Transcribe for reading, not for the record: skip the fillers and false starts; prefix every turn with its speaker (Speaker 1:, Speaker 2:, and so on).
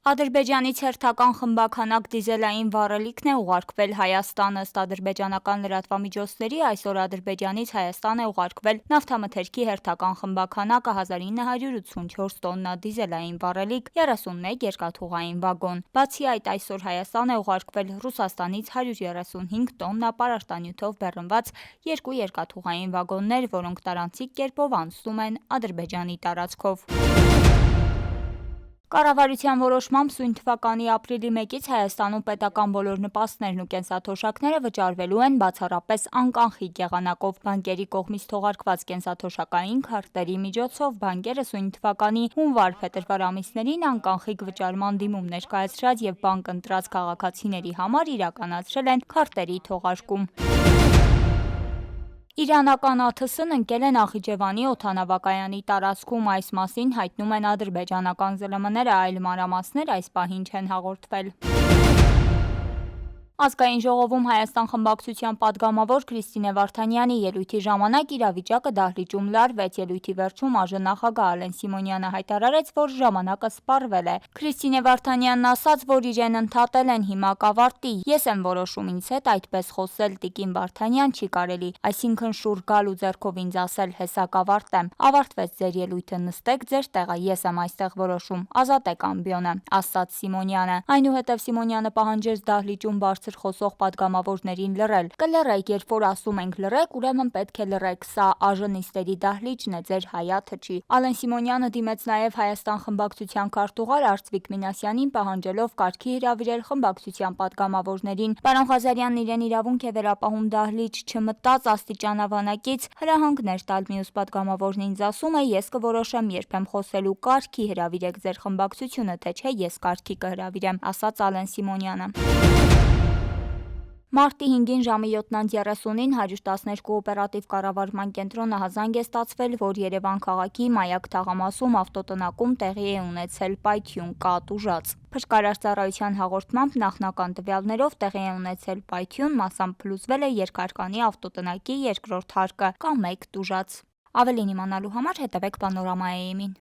Speaker 1: Ադրբեջանից հերթական խմբաքանակ դիզելային վառելիքն է ուղարկվել Հայաստան։ Ըստ ադրբեջանական լրատվամիջոցների այսօր Ադրբեջանից Հայաստան է ուղարկվել նավթամթերքի հերթական խմբաքանակը 1984 տոննա դիզելային վառելիք, 31 երկաթուղային վագոն։ Բացի այդ, այսօր Հայաստան է ուղարկվել Ռուսաստանից 135 տոննա պարարտանյութով բեռնված 2 երկաթուղային վագոններ, որոնք տարանցիկ կերպով անցնում են Ադրբեջանի տարածքով։ Կառավարության որոշմամբ սույն թվականի ապրիլի 1-ից Հայաստանում պետական բոլոր նպաստներն ու կենսաթոշակները վճարվելու են բացառապես անկանխիկ եղանակով։ Բանկերի կողմից թողարկված կենսաթոշակային քարտերի միջոցով բանկերը սույն թվականի հունվար-փետրվար ամիսներին անկանխիկ վճարման դիմում ներկայացրած և բանկ ընտրած քաղաքացիների համար իրականացրել են քարտերի թողարկում։ Իրանական ԱԹՍ-ն ընկել է Նախիջևանի օդանավակայանի տարածքում, այս մասին հայտնում են ադրբեջանական ԶԼՄ-ները, այլ մանրամասներ այս պահին չեն հաղորդվել։ Ազգային ժողովում Հայաստան խմբակցության պատգամավոր Քրիստինե Վարդանյանի ելույթի ժամանակ իրավիճակը դահլիճում լարվեց։ Ելույթի վերջում ԱԺ նախագահ Ալեն Սիմոնյանը հայտարարեց, որ ժամանակը սպառվել է։ Քրիստինե Վարդանյանն ասաց, որ իրեն ընդհատել են, հիմա կավարտի։ Ես եմ որոշում ինձ հետ այդպես խոսել, տիկին Վարդանյան, չի կարելի, այսինքն շուռ գալ ու ձեռքով ինձ ասել, հեսա կավարտեմ։ Ավարտվեց ձեր ելույթը, նստեք ձեր տեղը, ես եմ այստեղ որոշում, ազատեք ամբիոնը, ասաց Սիմոնյանը։ Այնուհետև Սիմոնյանը պահանջեց դահլիճում բարձր խոսող պատգամավորներին լռել։ Կլռեք, երբ որ ասում ենք լռեք, ուրեմն պետք է լռեք, սա ԱԺ նիստերի դահլիճն է, ձեր հայաթը չի։ Ալեն Սիմոնյանը դիմեց նաև Հայաստան խմբակցության քարտուղար Արծվիկ Մինասյանին, պահանջելով կարգի հրավիրել խմբակցության պատգամավորներին։ Պարոն Ղազարյանն իրեն իրավունք է վերապահում դահլիճ չմտած աստիճանավանակից հրահանգներ տալ, մյուս պատգամավորն ինձ ասում է, ես կորոշեմ երբ եմ խոսելու, կարգի հրավիրեք ձեր խմբակցությունը, թե չէ ես կարգի կհրավիրեմ, ասաց Ալեն Սիմոնյանը։ Մարտի 5-ին ժամը 7:30-ին 112 օպերատիվ կառավարման կենտրոն ահազանգ է ստացվել, որ Երևան քաղաքի Մայակ թաղամասում ավտոտնակում տեղի է ունեցել պայթյուն, կաթ ուժած։ Փրկարար ծառայության հաղորդմամբ նախնական տվյալներով տեղի է ունեցել պայթյուն, մասամբ փլուզվել է երկհարկանի ավտոտնակի երկրորդ հարկը կամ 1 տուժած։ Ավելին իմանալու համար հետևեք Պանորամայեին։